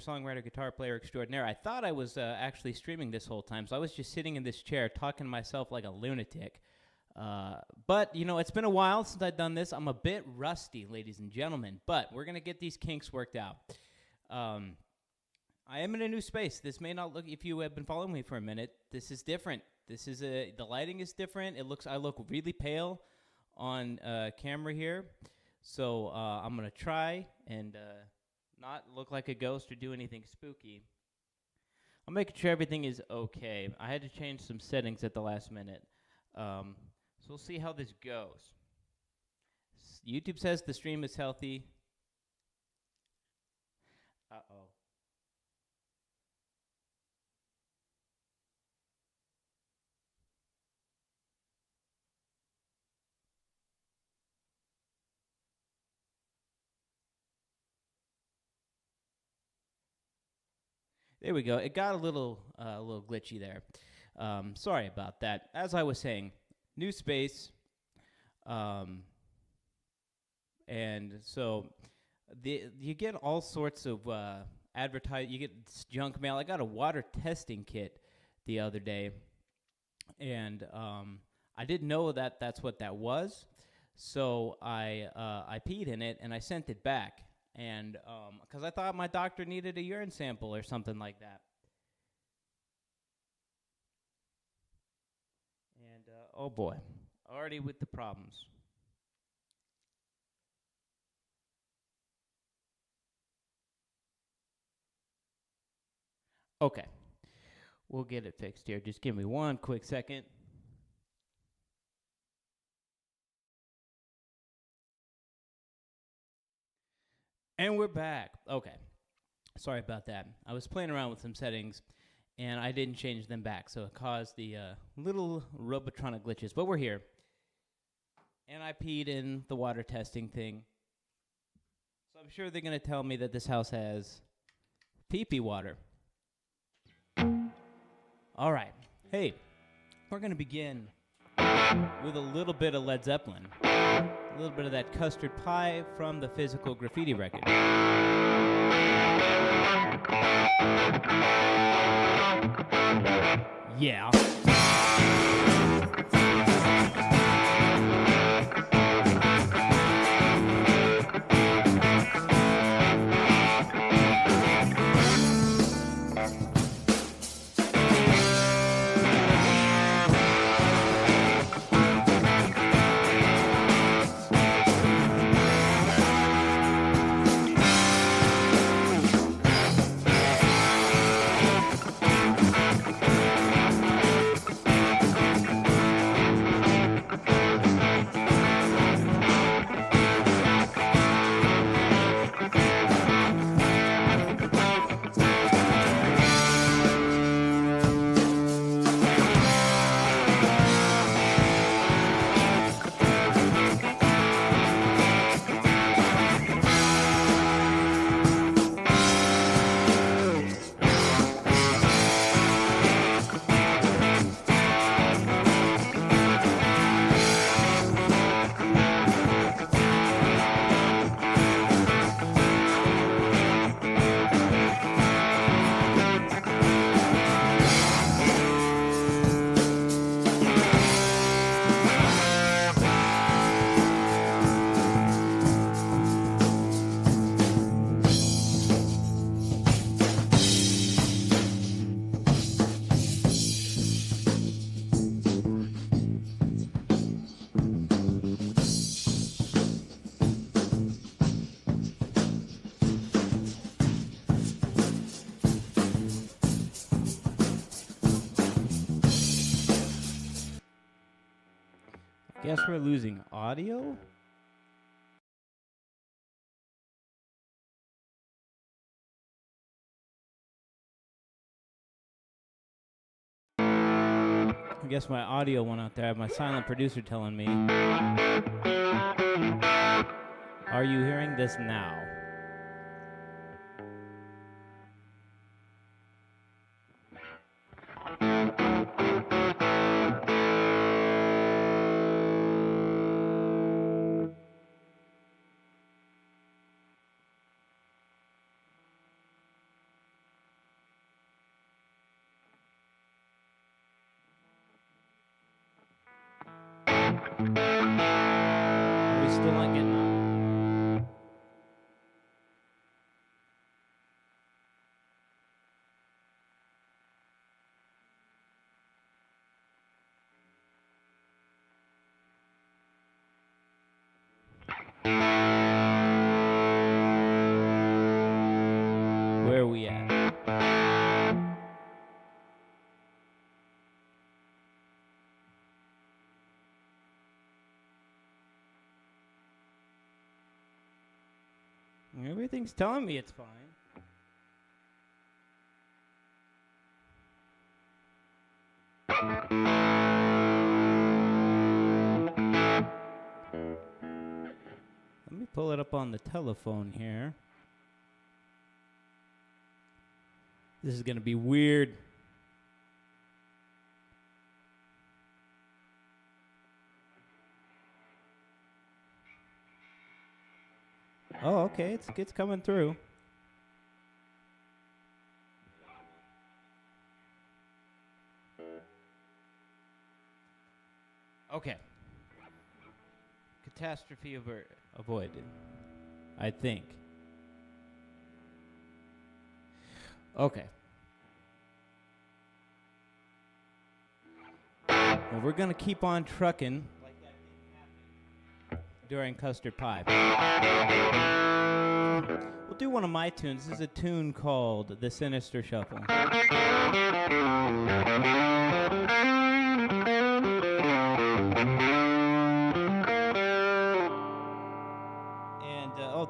Songwriter, guitar player extraordinaire. I thought I was actually streaming this whole time, so I was just sitting in this chair talking to myself like a lunatic. But, you know, it's been a while since I've done this. I'm a bit rusty, ladies and gentlemen, but we're going to get these kinks worked out. I am in a new space. This may not look, if you have been following me for a minute, this is different. The lighting is different. I look really pale on camera here. So I'm going to try and not look like a ghost or do anything spooky. I'm making sure everything is okay. I had to change some settings at the last minute. So we'll see how this goes. YouTube says the stream is healthy. Uh-oh. There we go. It got a little glitchy there. Sorry about that. As I was saying, new space, and so you get all sorts of you get junk mail. I got a water testing kit the other day, and I didn't know that that's what that was. So I peed in it and I sent it back. And because I thought my doctor needed a urine sample or something like that. And oh boy, already with the problems. Okay, we'll get it fixed here. Just give me one quick second. And we're back. Okay. Sorry about that. I was playing around with some settings, and I didn't change them back, so it caused the little Robotronic glitches. But we're here. And I peed in the water testing thing. So I'm sure they're going to tell me that this house has pee-pee water. All right. Hey, we're going to begin with a little bit of Led Zeppelin. A little bit of that custard pie from the Physical Graffiti record. Yeah. Guess we're losing audio? I guess my audio went out there. I have my silent producer telling me. Are you hearing this now? Where are we at? Everything's telling me it's fine. Let me pull it up on the telephone here. This is going to be weird. Oh, okay, it's coming through. Okay. Catastrophe avoided, I think. Okay. Well, we're going to keep on trucking like that didn't happen during Custard Pie. We'll do one of my tunes. This is a tune called The Sinister Shuffle.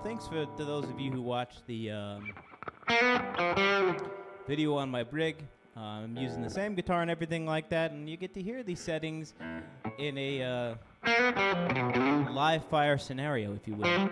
Thanks to those of you who watched the video on my brig. I'm using the same guitar and everything like that, and you get to hear these settings in a live fire scenario, if you will.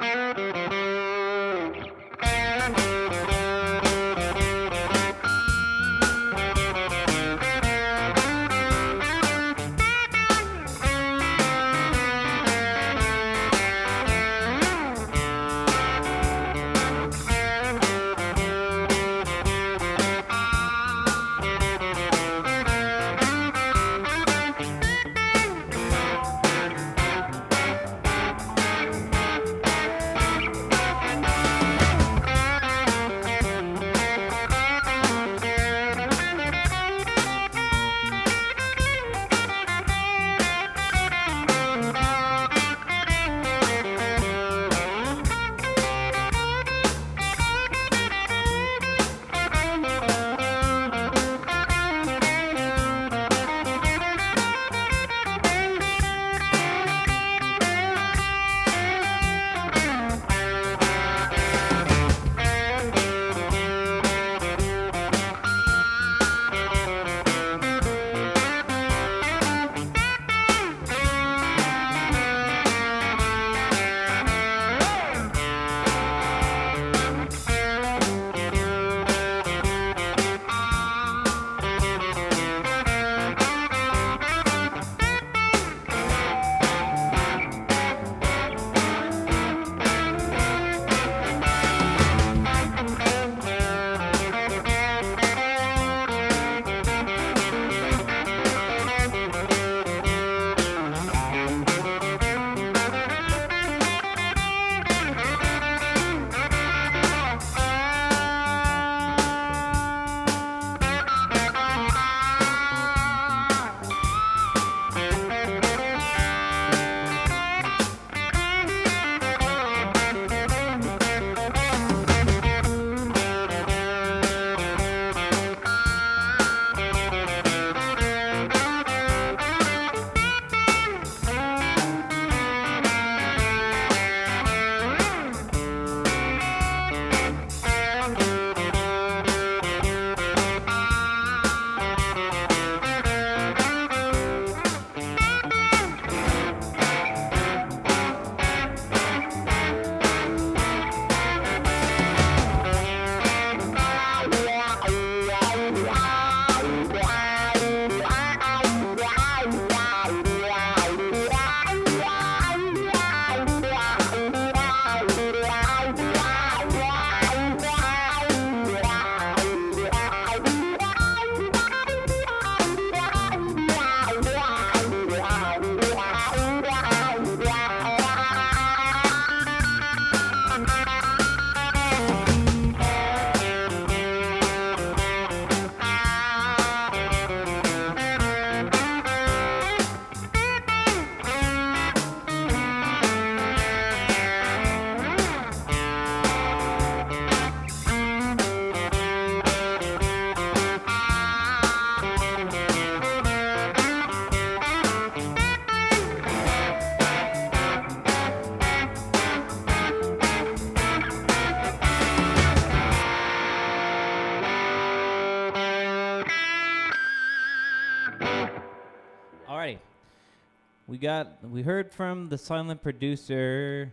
We heard from the silent producer.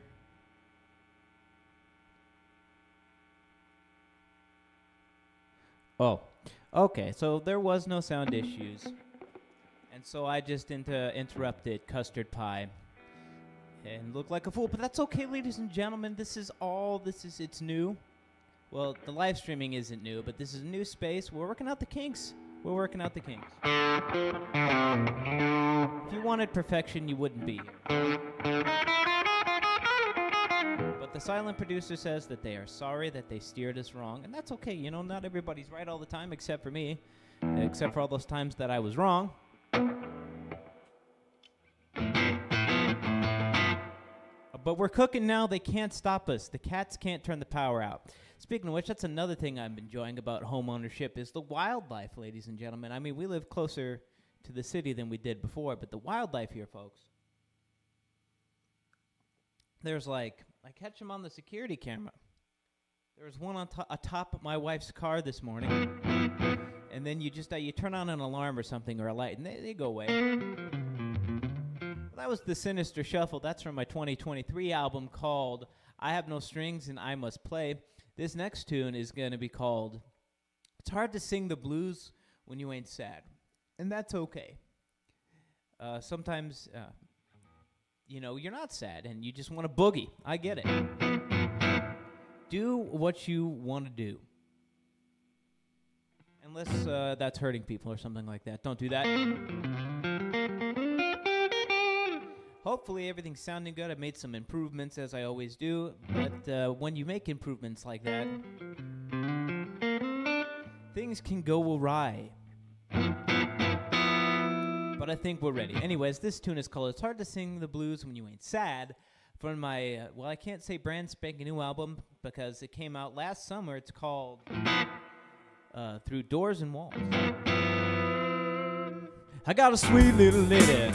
Oh, okay. So there was no sound issues, and so I just interrupted Custard Pie and looked like a fool. But that's okay, ladies and gentlemen. It's new. Well, the live streaming isn't new, but this is a new space. We're working out the kinks. If you wanted perfection, you wouldn't be here. But the silent producer says that they are sorry that they steered us wrong, and that's okay. You know, not everybody's right all the time, except for me, except for all those times that I was wrong. But we're cooking now. They can't stop us. The cats can't turn the power out. Speaking of which, that's another thing I'm enjoying about home ownership is the wildlife, ladies and gentlemen. I mean, we live closer to the city than we did before, but the wildlife here, folks. There's I catch them on the security camera. There was one on atop my wife's car this morning, and then you turn on an alarm or something or a light, and they go away. Well, that was the Sinister Shuffle. That's from my 2023 album called I Have No Strings and I Must Play. This next tune is going to be called It's Hard to Sing the Blues When You Ain't Sad. And that's okay. Sometimes, you're not sad and you just want to boogie. I get it. Do what you want to do. Unless that's hurting people or something like that. Don't do that. Hopefully everything's sounding good. I've made some improvements as I always do. But when you make improvements like that, things can go awry. But I think we're ready. Anyways, this tune is called It's Hard to Sing the Blues When You Ain't Sad from my, I can't say brand spanking new album because it came out last summer. It's called Through Doors and Walls. I got a sweet little lady.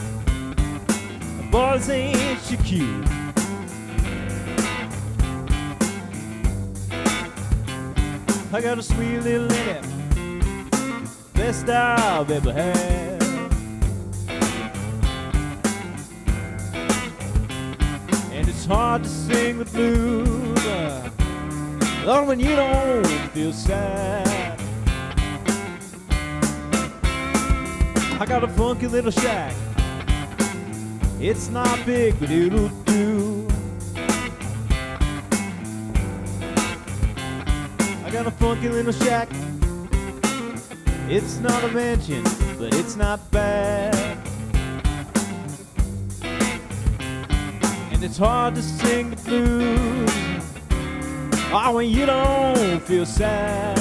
Boys, ain't she cute? I got a sweet little lady, best I've ever had. And it's hard to sing the blues, Lord, when you don't feel sad. I got a funky little shack. It's not big, but it'll do. I got a funky little shack. It's not a mansion, but it's not bad. And it's hard to sing the blues, when you don't feel sad.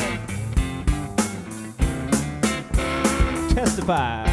Testify.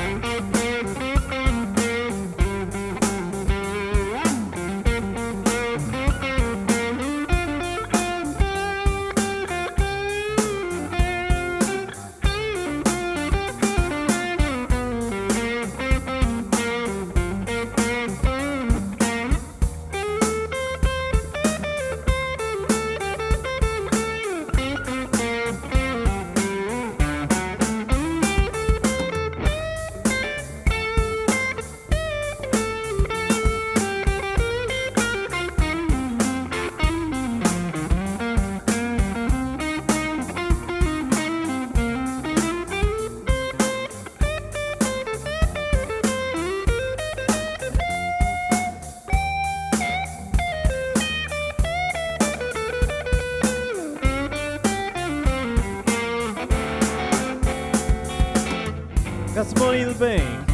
Got some money in the bank,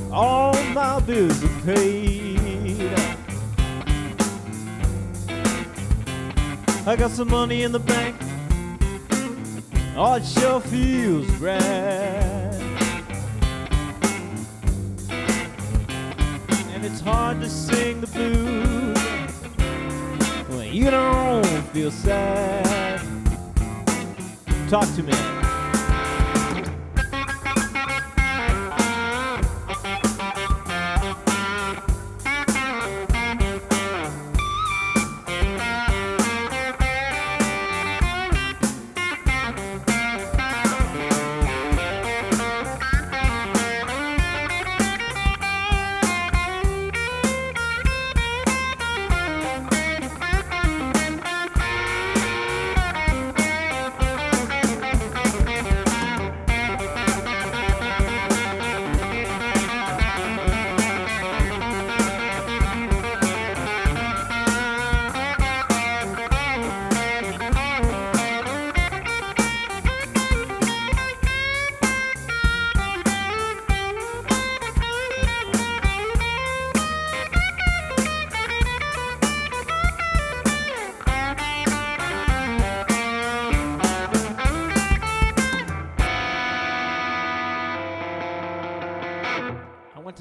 all my bills are paid. I got some money in the bank, oh, it sure feels right. And it's hard to sing the blues when you don't feel sad. Talk to me.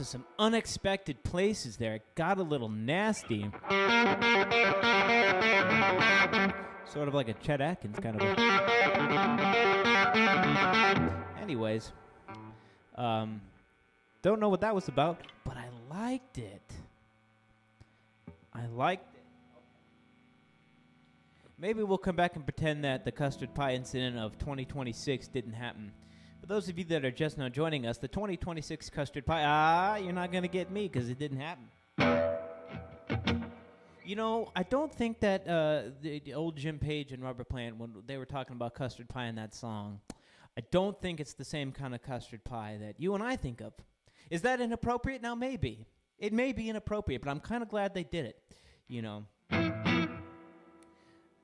to some unexpected places there. It got a little nasty. Sort of like a Chet Atkins kind of. Anyways, don't know what that was about, but I liked it. Maybe we'll come back and pretend that the custard pie incident of 2026 didn't happen. For those of you that are just now joining us, the 2026 custard pie, you're not going to get me because it didn't happen. You know, I don't think that the old Jim Page and Rubber Plant, when they were talking about custard pie in that song, I don't think it's the same kind of custard pie that you and I think of. Is that inappropriate? Now, maybe. It may be inappropriate, but I'm kind of glad they did it, you know.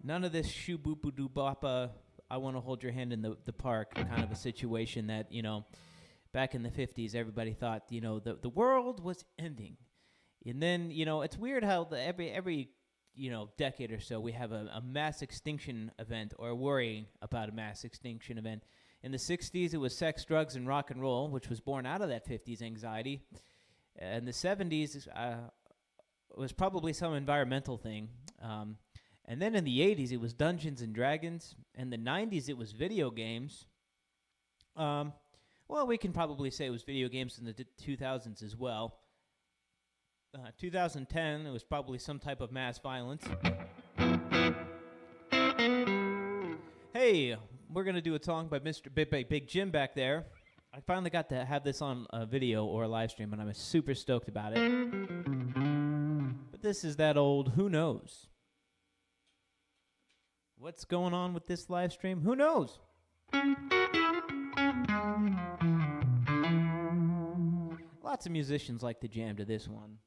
None of this shoo-boop-a-doo-bop, I want to hold your hand in the park kind of a situation that, you know, back in the 50s, everybody thought, you know, the world was ending. And then, you know, it's weird how every you know, decade or so we have a mass extinction event or worrying about a mass extinction event. In the 60s, it was sex, drugs, and rock and roll, which was born out of that 50s anxiety. In the 70s, it was probably some environmental thing. And then in the 80s, it was Dungeons and Dragons. In the 90s, it was video games. Well, we can probably say it was video games in the 2000s as well. 2010, it was probably some type of mass violence. Hey, we're going to do a song by Mr. Big Jim back there. I finally got to have this on a video or a live stream, and I'm super stoked about it. But this is that old Who Knows? What's going on with this live stream? Who knows? Lots of musicians like to jam to this one.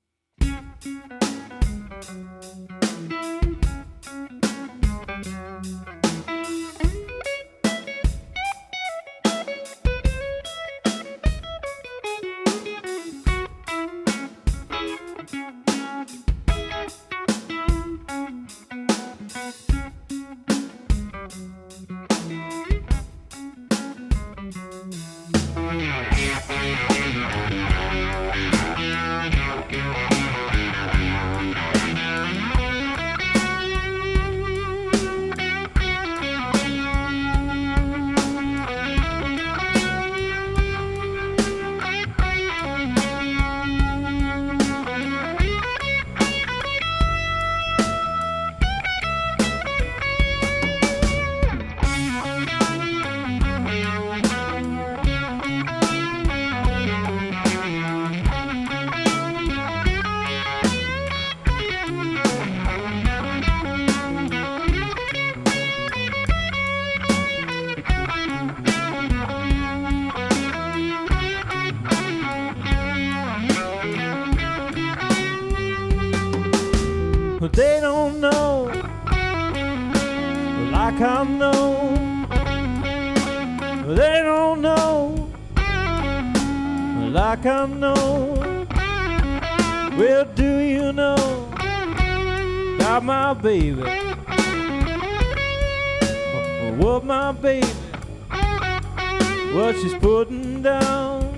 But they don't know like I know. They don't know like I know. Well, do you know about my baby? What my baby, what she's putting down?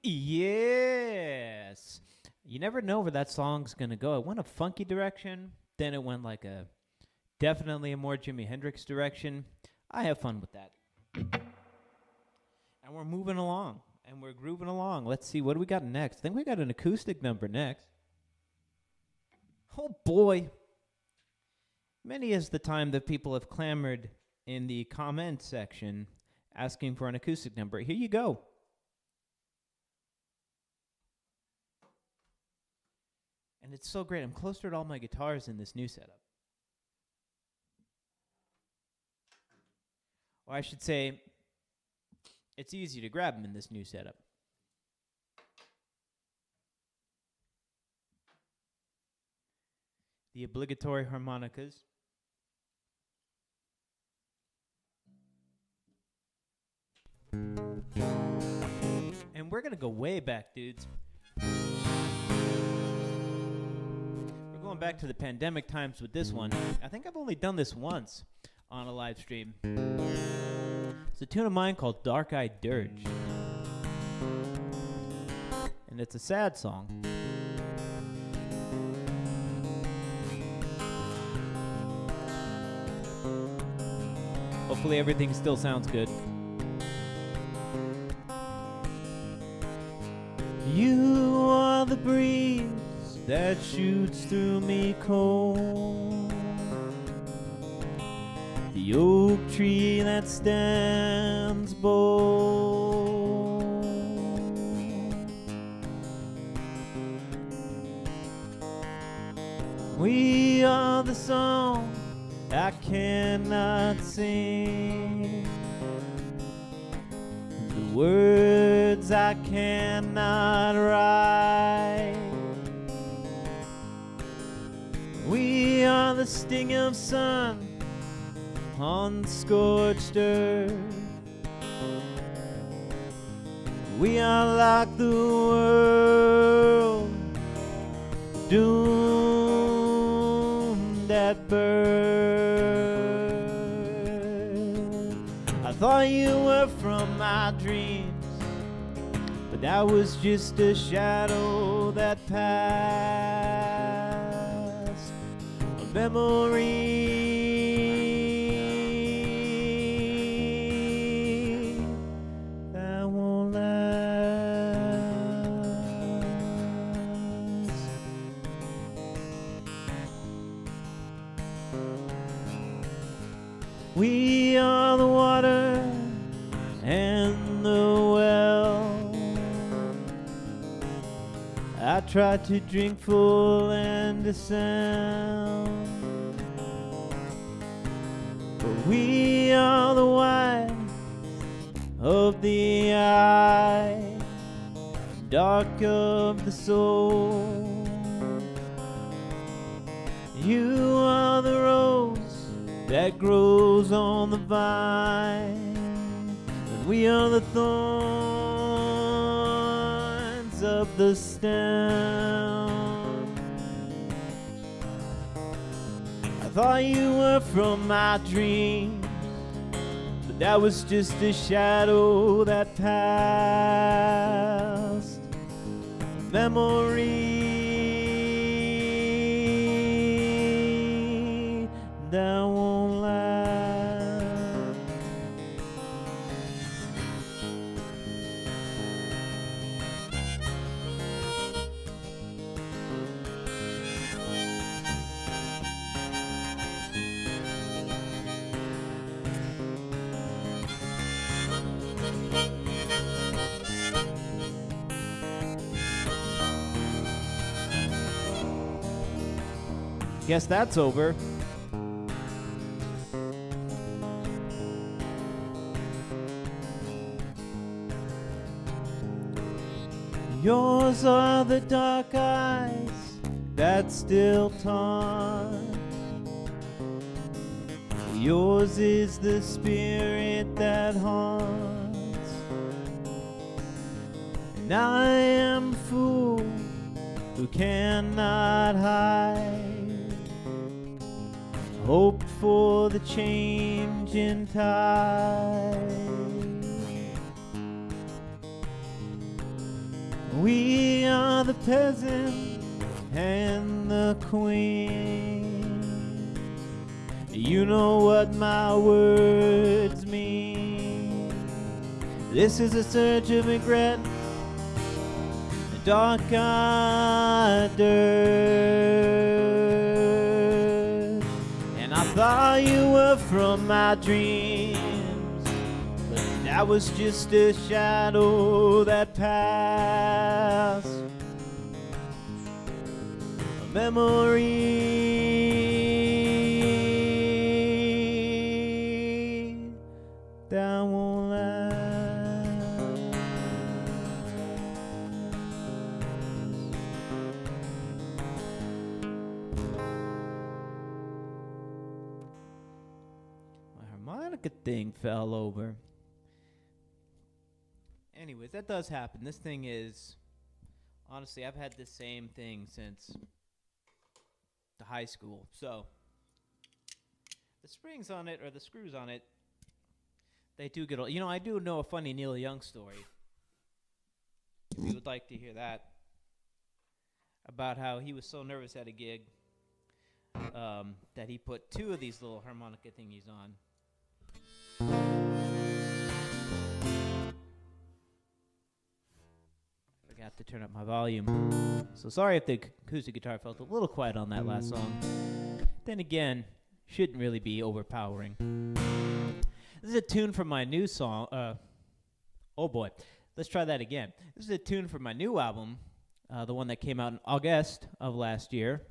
Yes. You never know where that song's going to go. It went a funky direction. Then it went like definitely a more Jimi Hendrix direction. I have fun with that. And we're moving along. And we're grooving along. Let's see, what do we got next? I think we got an acoustic number next. Oh, boy. Many is the time that people have clamored in the comment section asking for an acoustic number. Here you go. And it's so great. I'm closer to all my guitars in this new setup. Or I should say, it's easy to grab them in this new setup. The obligatory harmonicas. And we're going to go way back, dudes. We're going back to the pandemic times with this one. I think I've only done this once on a live stream. It's a tune of mine called Dark Eyed Dirge. And it's a sad song. Hopefully everything still sounds good. You are the breeze that shoots through me cold, the oak tree that stands bold. We are the song I cannot sing, the words I cannot write. We are the sting of sun on scorched earth. We are like the world doomed at birth. I thought you were from my dreams, but that was just a shadow that passed, a memory that won't last. We are the water and the well. I tried to drink full and to sound, but we are the white of the eye, dark of the soul. You are the rose that grows on the vine, and we are the thorns of the stem. I thought you were from my dreams, but that was just a shadow that passed, a memory that won't last. Guess that's over. Yours are the dark eyes that still taunt. Yours is the spirit that haunts. And I am a fool who cannot hide, hope for the change in tide. We are the peasant and the queen. You know what my words mean. This is a surge of regret, a dark dirt. And I thought you were from my dreams, but that was just a shadow that passed. A memory that won't last. My harmonica thing fell over. Anyways, that does happen. This thing is, honestly, I've had the same thing since the high school. So the springs on it, or the screws on it, they do get old. You know, I do know a funny Neil Young story, if you would like to hear that, about how he was so nervous at a gig that he put two of these little harmonica thingies on. Forgot to turn up my volume. So sorry if the acoustic guitar felt a little quiet on that last song. Then again, shouldn't really be overpowering. This is a tune from my new song. Oh boy, let's try that again. This is a tune from my new album, the one that came out in August of last year.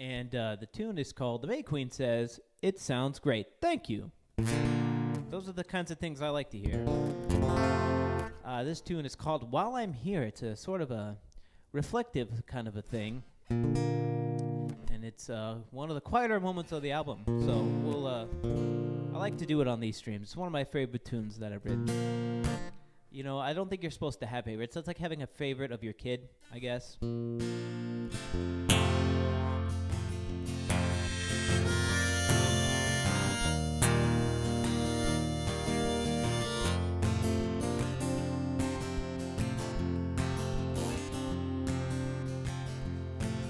And the tune is called, The May Queen Says, It Sounds Great. Thank you. Those are the kinds of things I like to hear. This tune is called While I'm Here. It's a sort of a reflective kind of a thing. And it's one of the quieter moments of the album. So I like to do it on these streams. It's one of my favorite tunes that I've written. You know, I don't think you're supposed to have favorites. It's like having a favorite of your kid, I guess.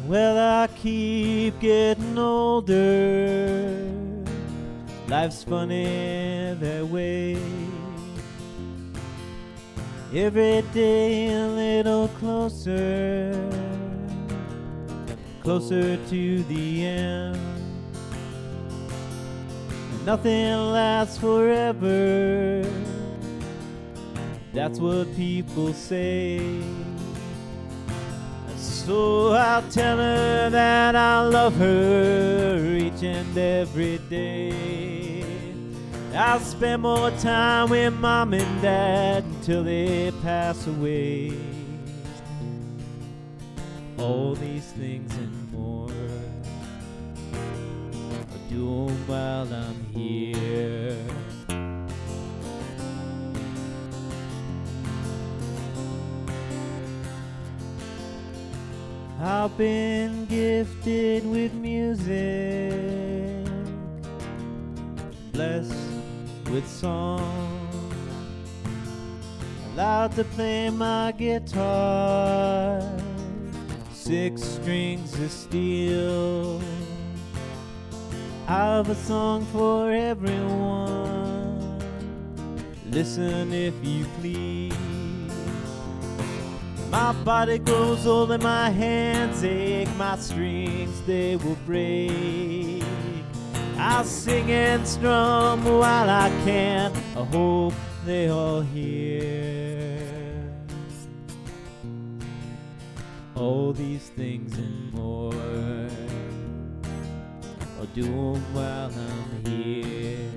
Well, I keep getting older. Life's funny that way. Every day a little closer, closer to the end. And nothing lasts forever. That's what people say. So I'll tell her that I love her each and every day. I'll spend more time with mom and dad until they pass away. All these things and more I'll do 'em while I'm here. I've been gifted with music, blessed with song, allowed to play my guitar, 6 strings of steel. I've a song for everyone, listen if you please. My body grows old and my hands ache, my strings they will break. I'll sing and strum while I can, I hope they all hear. All these things and more I'll do 'em while I'm here.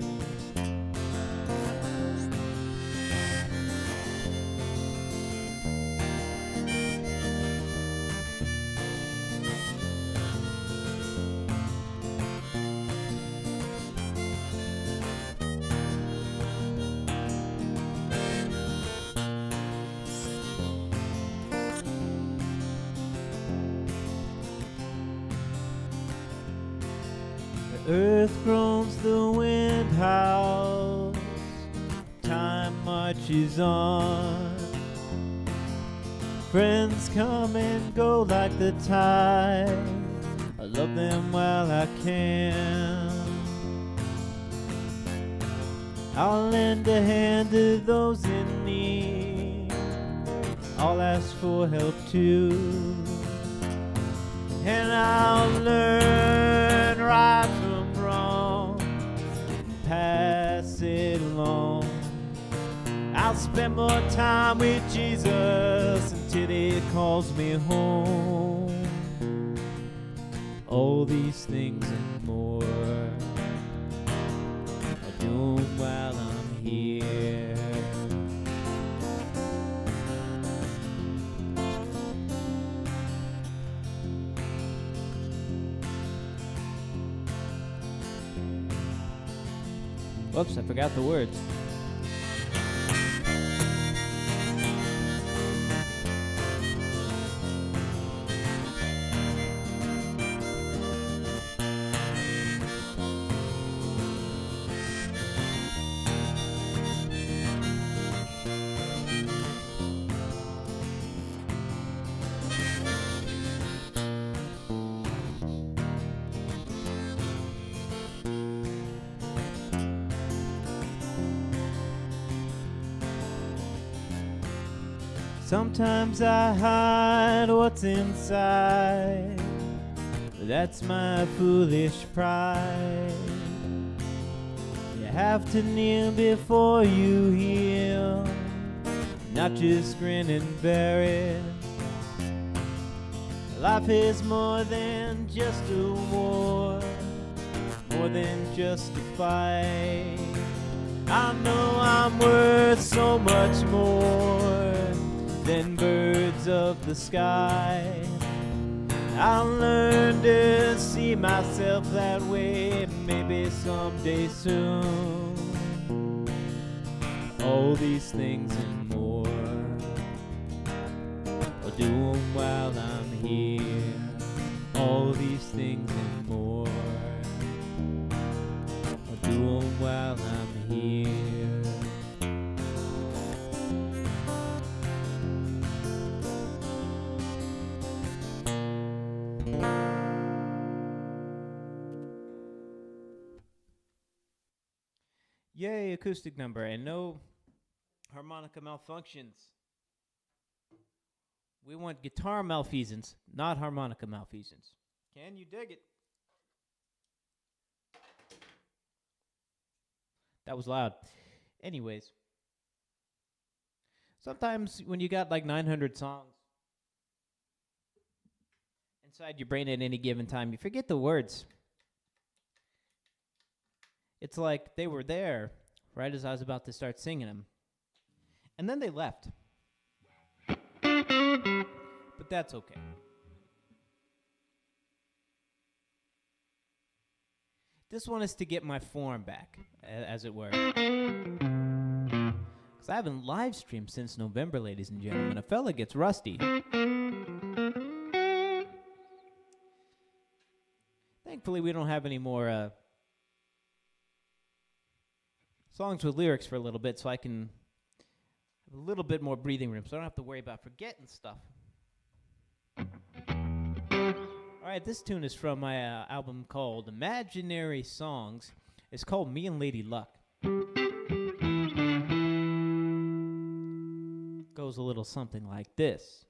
Earth groans, the wind howls, time marches on. Friends come and go like the tide. I love them while I can. I'll lend a hand to those in need. I'll ask for help too. And I'll learn right from wrong, pass it along. I'll spend more time with Jesus until He calls me home. All these things and more I'll do 'em while I'm here. Whoops, I forgot the words. Sometimes I hide what's inside, but that's my foolish pride. You have to kneel before you heal, not just grin and bear it. Life is more than just a war, more than just a fight. I know I'm worth so much more than birds of the sky. I'll learn to see myself that way, maybe someday soon. All these things and more I'll do 'em while I'm here. All these things and more I'll do 'em while I'm here. Yay, acoustic number, and no harmonica malfunctions. We want guitar malfeasance, not harmonica malfeasance. Can you dig it? That was loud. Anyways, sometimes when you got like 900 songs inside your brain at any given time, you forget the words. It's like they were there right as I was about to start singing them. And then they left. But that's okay. This one is to get my form back, as it were. Because I haven't live streamed since November, ladies and gentlemen. A fella gets rusty. Thankfully, we don't have any more songs with lyrics for a little bit, so I can have a little bit more breathing room, so I don't have to worry about forgetting stuff. All right, this tune is from my album called Imaginary Songs. It's called Me and Lady Luck. Goes a little something like this.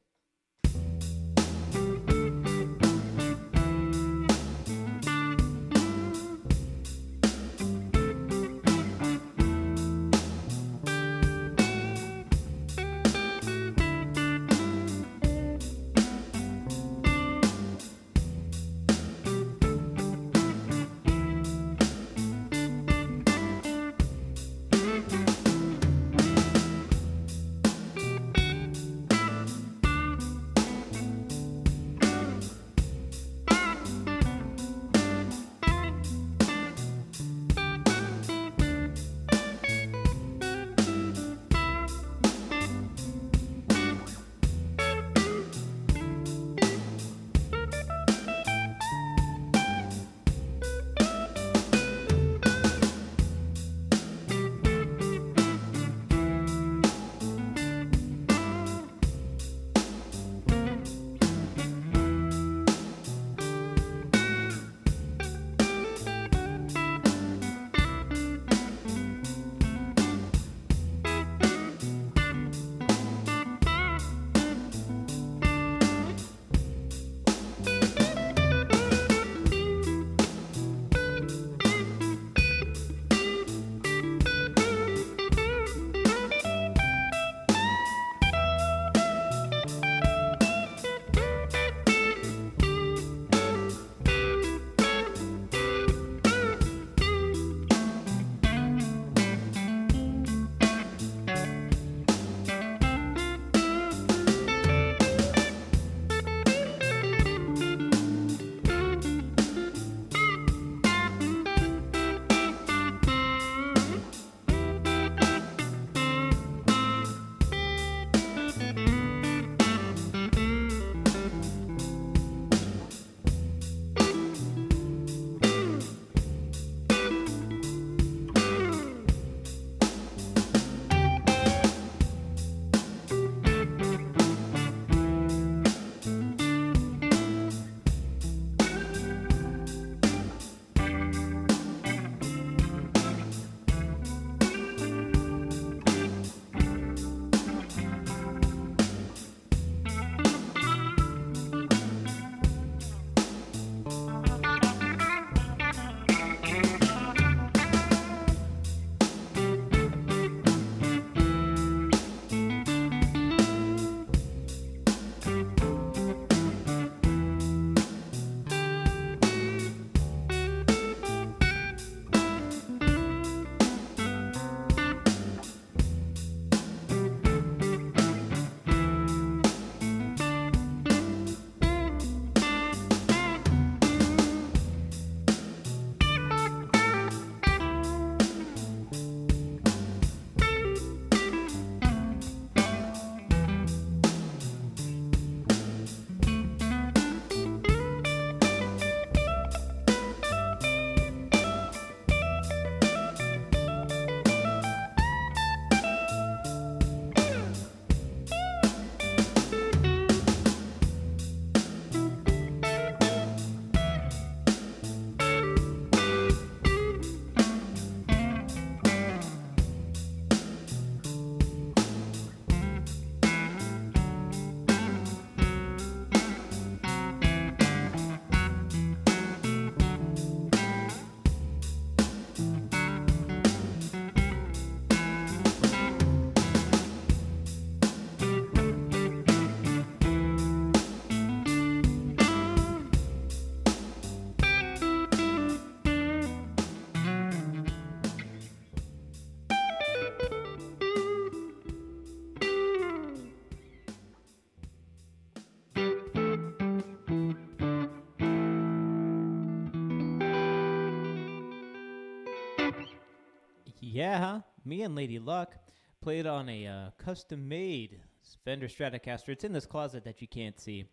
Yeah, huh? Me and Lady Luck played on a custom-made Fender Stratocaster. It's in this closet that you can't see.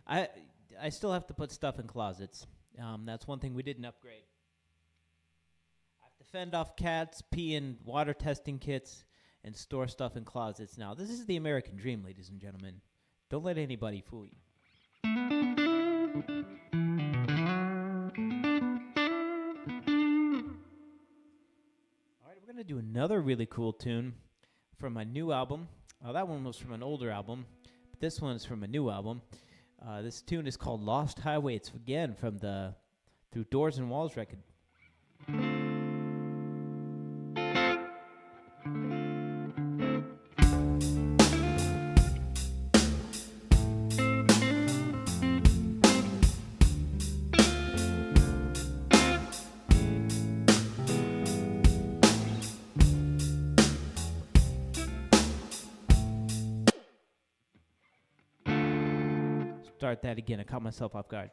I I still have to put stuff in closets. That's one thing we didn't upgrade. I have to fend off cats, pee in water testing kits, and store stuff in closets. Now, this is the American dream, ladies and gentlemen. Don't let anybody fool you. All right, we're going to do another really cool tune from a new album. That one was from an older album, but this one's from a new album. This tune is called Lost Highway. It's, again, from the Through Doors and Walls record. Start that again. I caught myself off guard.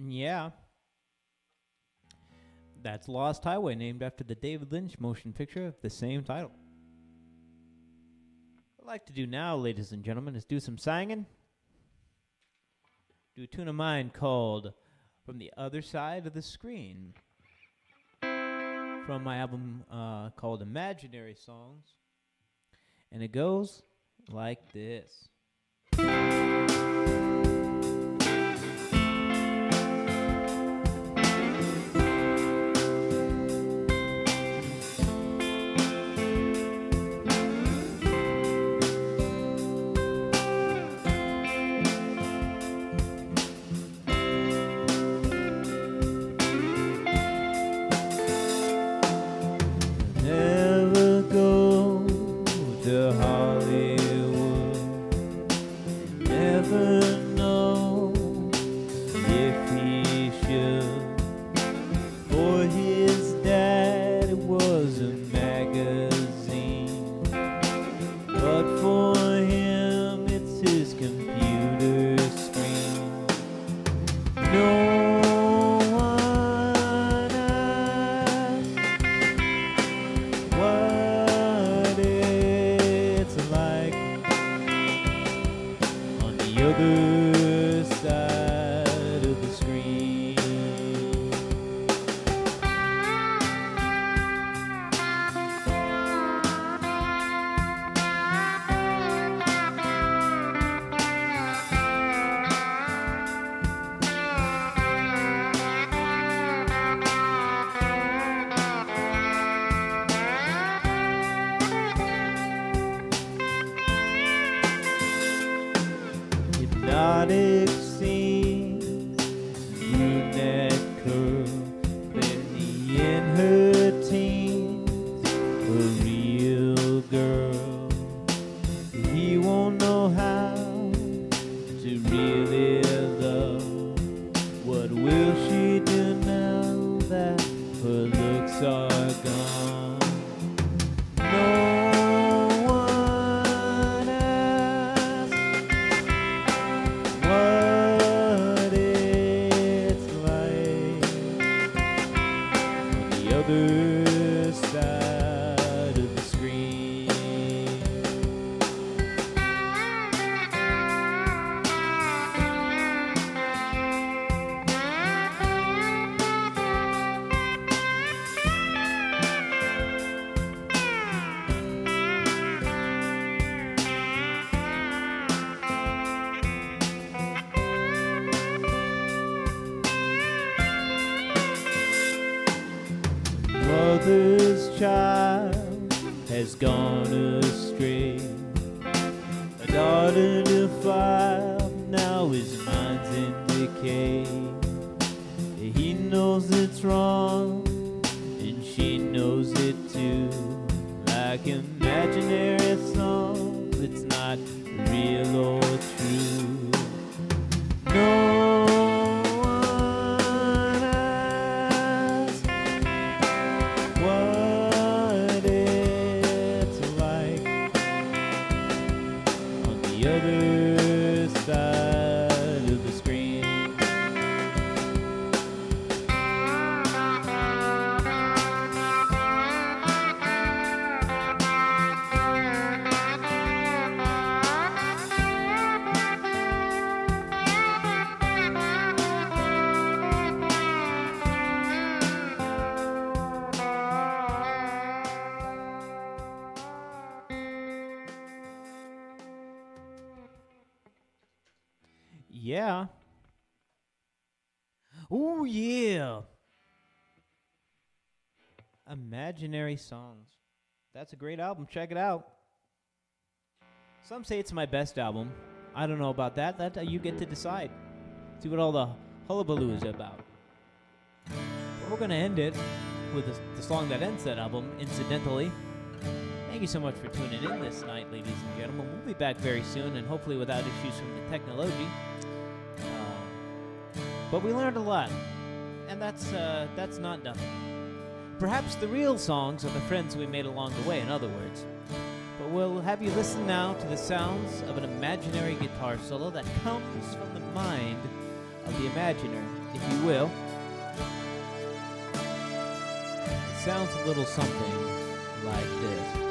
Yeah. That's Lost Highway, named after the David Lynch motion picture of the same title. What I'd like to do now, ladies and gentlemen, is do some singing. Do a tune of mine called From the Other Side of the Screen, from my album called Imaginary Songs. And it goes like this. Hypnotic scene, brunette curl, barely in her teens, a real girl. He won't know how to really love. What will she do now that her looks are gone? No one asks what it's like on the other side of the screen. Mother's child has gone astray. A daughter defiled, now his mind's in decay. He knows it's wrong, and she knows it too. Like imaginary song that's not real or true. No one asks what it's like on the other side of the screen. Yeah. Oh, yeah. Imaginary Songs. That's a great album. Check it out. Some say it's my best album. I don't know about that. That you get to decide. See what all the hullabaloo is about. But we're going to end it with the song that ends that album, incidentally. Thank you so much for tuning in this night, ladies and gentlemen. We'll be back very soon, and hopefully without issues from the technology. But we learned a lot, and that's not nothing. Perhaps the real songs are the friends we made along the way, in other words. But we'll have you listen now to the sounds of an imaginary guitar solo that comes from the mind of the imaginer, if you will. sounds a little something like this.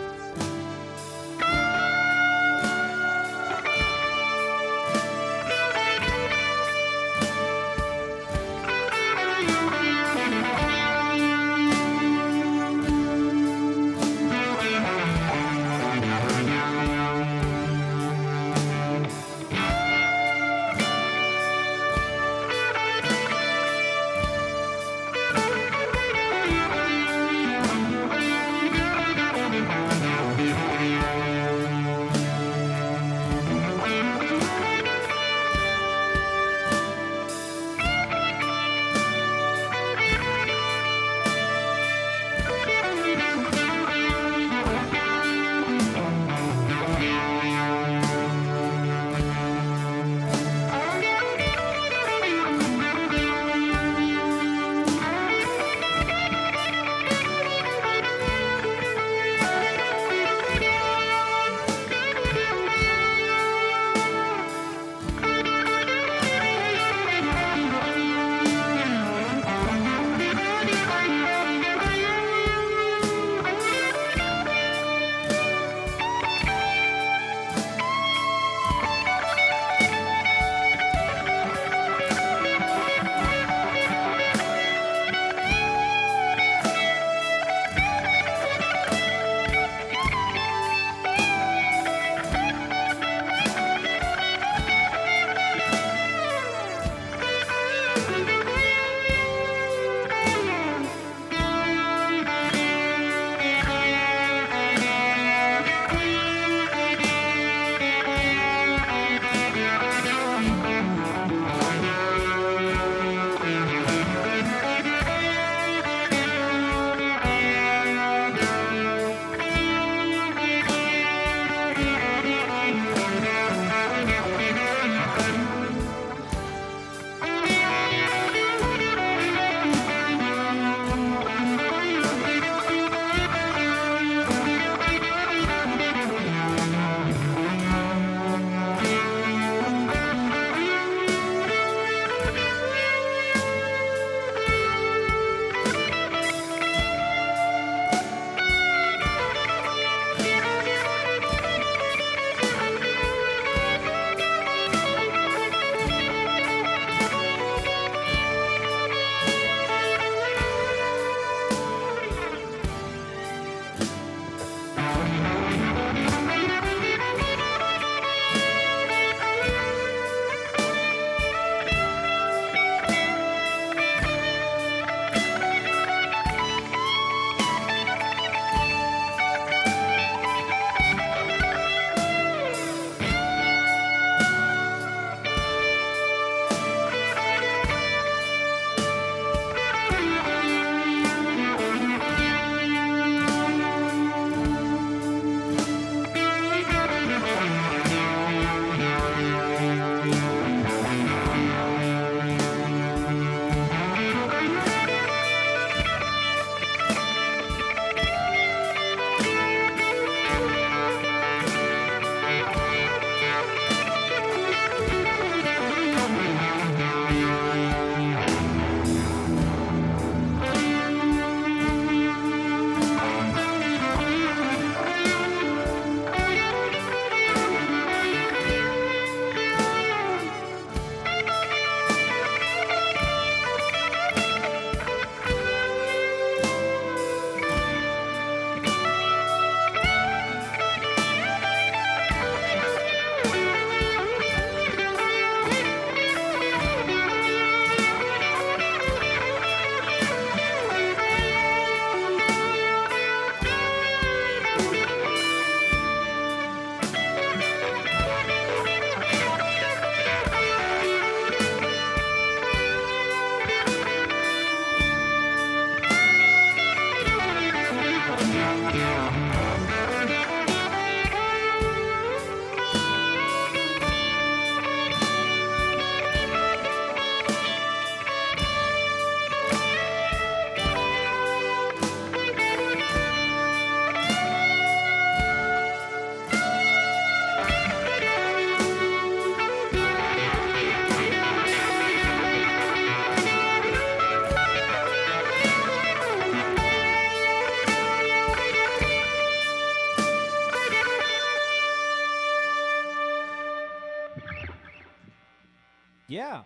Yeah.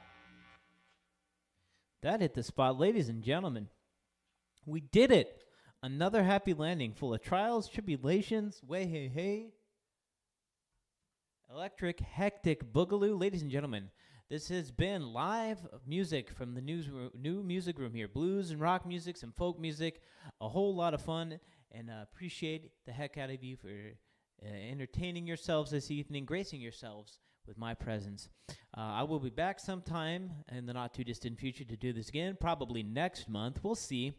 That hit the spot. Ladies and gentlemen, we did it. Another happy landing full of trials, tribulations, way hey hey. Electric, hectic boogaloo. Ladies and gentlemen, this has been live music from the new music room here. Blues and rock music, some folk music, a whole lot of fun, and appreciate the heck out of you for entertaining yourselves this evening, gracing yourselves with my presence. I will be back sometime in the not-too-distant future to do this again, probably next month. We'll see.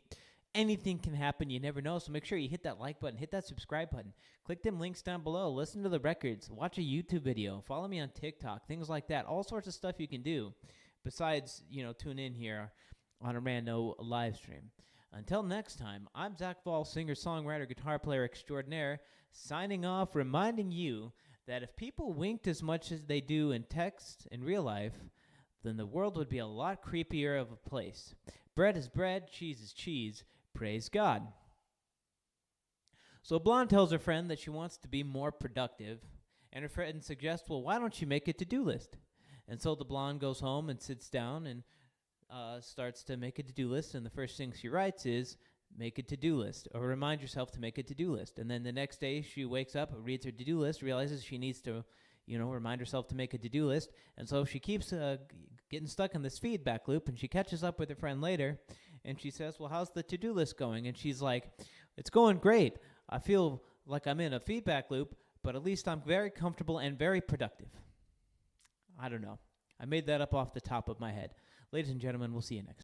Anything can happen. You never know. So make sure you hit that like button, hit that subscribe button, click them links down below, listen to the records, watch a YouTube video, follow me on TikTok, things like that. All sorts of stuff you can do besides, tune in here on a rando live stream. Until next time, I'm Zach Hval, singer, songwriter, guitar player extraordinaire, signing off, reminding you that if people winked as much as they do in text in real life, then the world would be a lot creepier of a place. Bread is bread, cheese is cheese. Praise God. So a blonde tells her friend that she wants to be more productive, and her friend suggests, well, why don't you make a to-do list? And so the blonde goes home and sits down and starts to make a to-do list, and the first thing she writes is, make a to-do list, or remind yourself to make a to-do list. And then the next day she wakes up, reads her to-do list, realizes she needs to, remind herself to make a to-do list, and so she keeps getting stuck in this feedback loop, and she catches up with her friend later, and she says, well, how's the to-do list going? And she's like, it's going great. I feel like I'm in a feedback loop, but at least I'm very comfortable and very productive. I don't know. I made that up off the top of my head. Ladies and gentlemen, we'll see you next time.